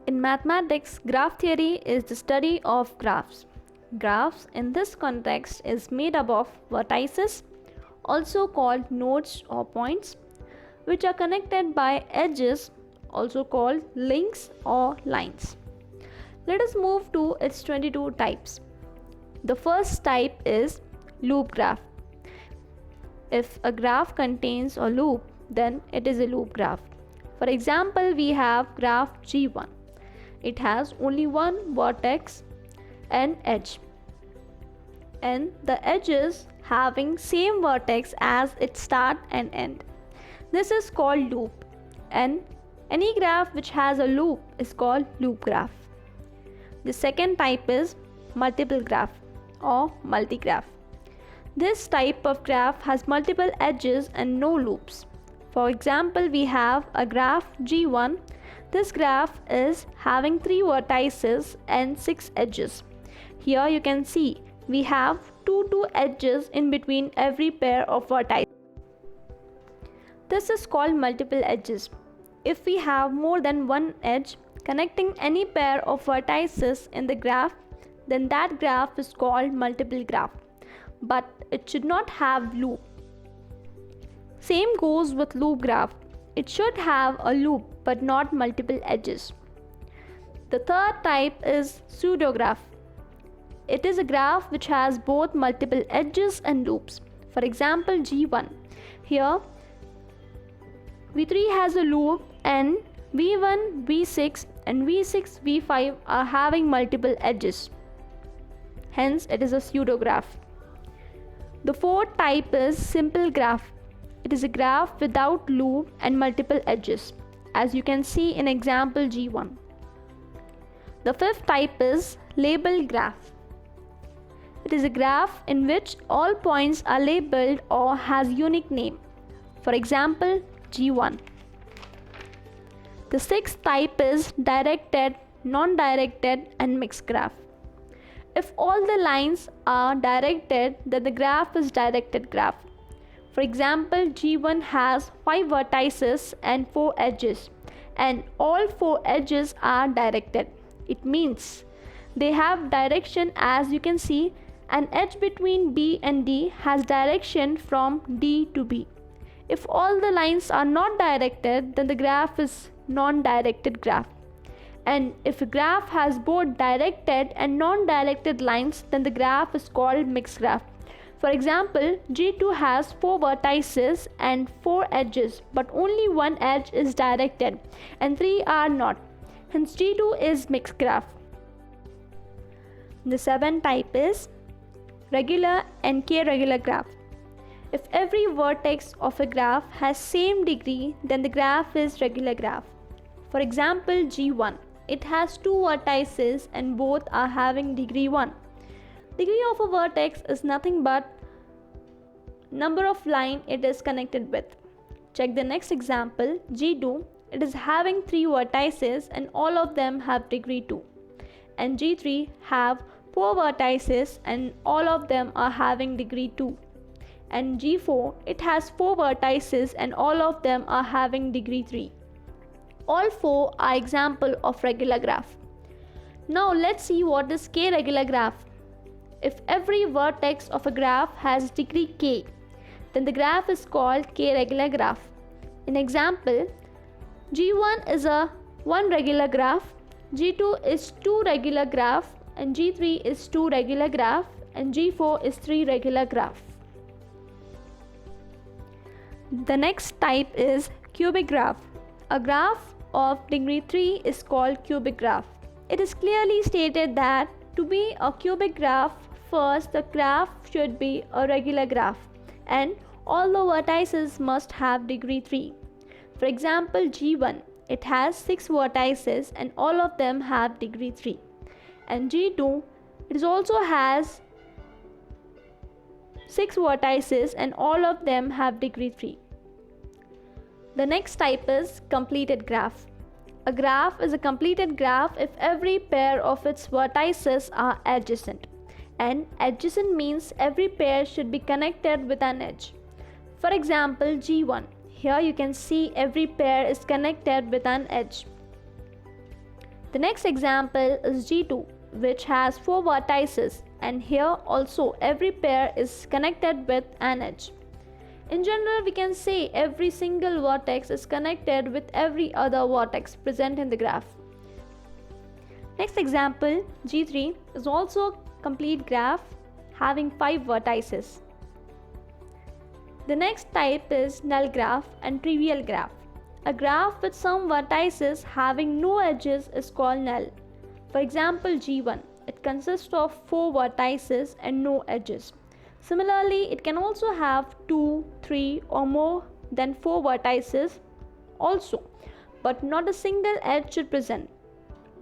In mathematics, graph theory is the study of graphs. Graphs in this context is made up of vertices, also called nodes or points, which are connected by edges, also called links or lines. Let us move to its 22 types. The first type is loop graph. If a graph contains a loop, then it is a loop graph. For example, we have graph G1. It has only one vertex and edge, and the edges having same vertex as its start and end. This is called loop, and any graph which has a loop is called loop graph. The second type is multiple graph or multigraph. This type of graph has multiple edges and no loops. For example, we have a graph G1. This graph is having 3 vertices and 6 edges. Here you can see we have two edges in between every pair of vertices. This is called multiple edges. If we have more than one edge connecting any pair of vertices in the graph, then that graph is called multiple graph, but it should not have loop. Same goes with loop graph. It should have a loop but not multiple edges. The third type is pseudograph. It is a graph which has both multiple edges and loops. For example, G1. Here V3 has a loop and V1, V6 and V6, V5 are having multiple edges. Hence, it is a pseudograph. The fourth type is simple graph. It is a graph without loop and multiple edges, as you can see in example G1. The fifth type is label graph. It is a graph in which all points are labeled or has unique name. For example, G1. The sixth type is directed, non-directed and mixed graph. If all the lines are directed, then the graph is directed graph. For example, G1 has 5 vertices and 4 edges, and all 4 edges are directed. It means they have direction. As you can see, an edge between B and D has direction from D to B. If all the lines are not directed, then the graph is non-directed graph. And if a graph has both directed and non-directed lines, then the graph is called mixed graph. For example, G2 has 4 vertices and 4 edges, but only one edge is directed and 3 are not. Hence, G2 is mixed graph. The seventh type is regular and k-regular graph. If every vertex of a graph has same degree, then the graph is regular graph. For example, G1. It has 2 vertices and both are having degree 1. Degree of a vertex is nothing but number of line it is connected with. Check the next example, G2. It is having 3 vertices and all of them have degree 2. And G3 have 4 vertices and all of them are having degree 2. And G4, it has 4 vertices and all of them are having degree 3. All 4 are example of regular graph. Now let's see what is k-regular graph. If every vertex of a graph has degree k, then the graph is called k-regular graph. In example, G1 is a 1 regular graph, G2 is 2 regular graph, and G3 is 2 regular graph, and G4 is 3 regular graph. The next type is cubic graph. A graph of degree 3 is called cubic graph. It is clearly stated that to be a cubic graph, first the graph should be a regular graph and all the vertices must have degree 3. For example, G1, it has 6 vertices and all of them have degree 3. And G2, it also has 6 vertices and all of them have degree 3. The next type is completed graph. A graph is a completed graph if every pair of its vertices are adjacent. And adjacent means every pair should be connected with an edge. For example, G1. Here you can see every pair is connected with an edge. The next example is G2, which has 4 vertices, and here also every pair is connected with an edge. In general, we can say every single vertex is connected with every other vertex present in the graph. Next example, G3, is also a complete graph having 5 vertices. The next type is null graph and trivial graph. A graph with some vertices having no edges is called null. For example, G1, it consists of 4 vertices and no edges. Similarly, it can also have 2, 3 or more than 4 vertices also, but not a single edge should present.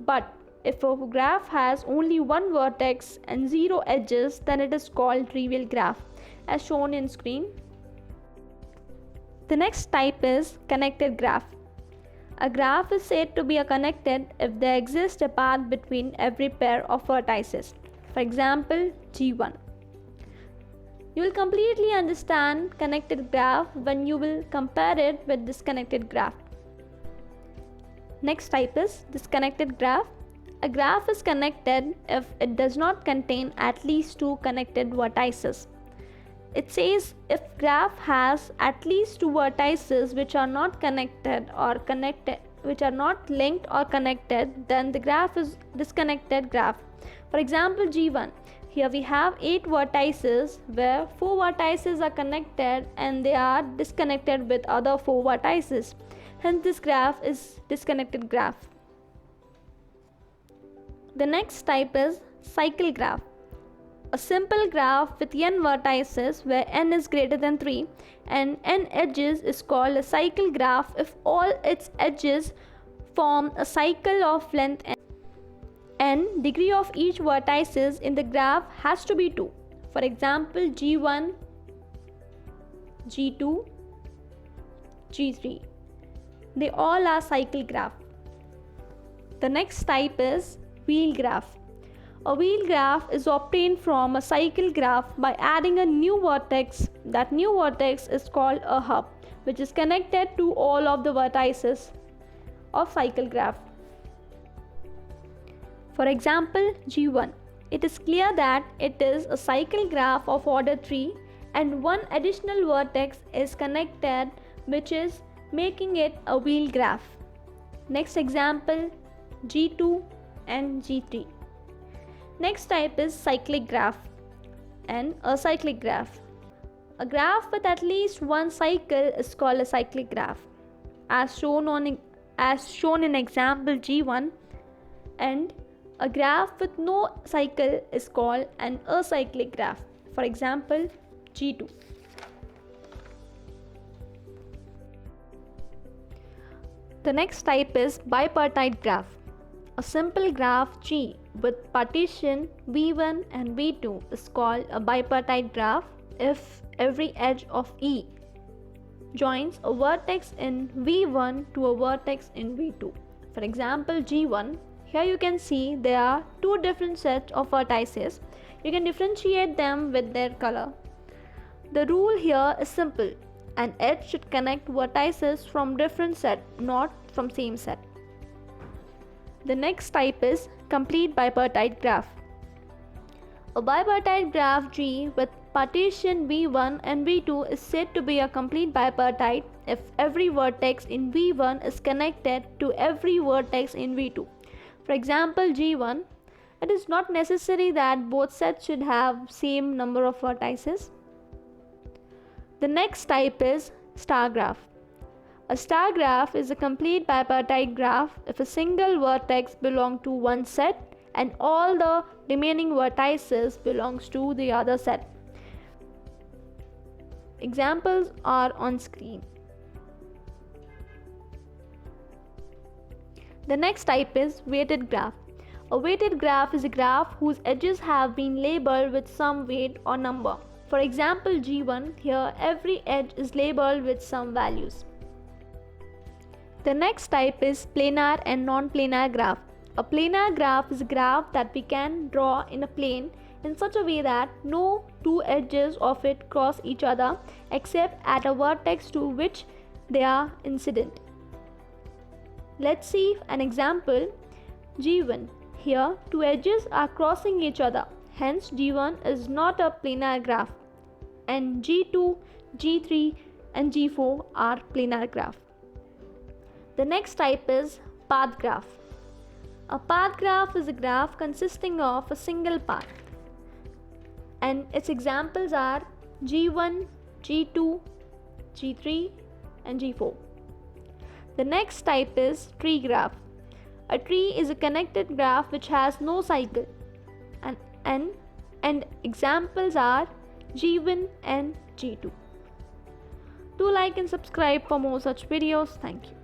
But if a graph has only one vertex and 0 edges, then it is called trivial graph, as shown in screen. The next type is connected graph. A graph is said to be connected if there exists a path between every pair of vertices. For example, G1. You will completely understand connected graph when you will compare it with disconnected graph. Next type is disconnected graph. A graph is connected if it does not contain at least 2 connected vertices. It says if graph has at least 2 vertices which are not connected or which are not linked or connected, then the graph is disconnected graph. For example, G1. Here we have 8 vertices where 4 vertices are connected and they are disconnected with other 4 vertices. Hence this graph is disconnected graph. The next type is cycle graph. A simple graph with n vertices where n is greater than 3 and n edges is called a cycle graph if all its edges form a cycle of length n. Degree of each vertices in the graph has to be 2. For example, G1, G2, G3. They all are cycle graph. The next type is wheel graph. A wheel graph is obtained from a cycle graph by adding a new vertex. That new vertex is called a hub, which is connected to all of the vertices of cycle graph. For example, G1. It is clear that it is a cycle graph of order 3 and one additional vertex is connected, which is making it a wheel graph. Next example, G2 and G3. Next type is cyclic graph and acyclic graph. A graph with at least one cycle is called a cyclic graph, as shown in example G1, and a graph with no cycle is called an acyclic graph. For example, G2. The next type is bipartite graph. A simple graph G with partition V1 and V2 is called a bipartite graph if every edge of E joins a vertex in V1 to a vertex in V2. For example, G1. Here you can see there are 2 different sets of vertices. You can differentiate them with their color. The rule here is simple. An edge should connect vertices from different set, not from same set. The next type is complete bipartite graph. A bipartite graph G with partition V1 and V2 is said to be a complete bipartite if every vertex in V1 is connected to every vertex in V2. For example, G1, it is not necessary that both sets should have same number of vertices. The next type is star graph. A star graph is a complete bipartite graph if a single vertex belongs to one set and all the remaining vertices belongs to the other set. Examples are on screen. The next type is weighted graph. A weighted graph is a graph whose edges have been labeled with some weight or number. For example, G1, here every edge is labeled with some values. The next type is planar and non-planar graph. A planar graph is a graph that we can draw in a plane in such a way that no 2 edges of it cross each other except at a vertex to which they are incident. Let's see an example. G1. Here, two edges are crossing each other. Hence, G1 is not a planar graph. And G2, G3 and G4 are planar graph. The next type is path graph. A path graph is a graph consisting of a single path. And its examples are G1, G2, G3 and G4. The next type is tree graph. A tree is a connected graph which has no cycle. And examples are G1 and G2. Do like and subscribe for more such videos. Thank you.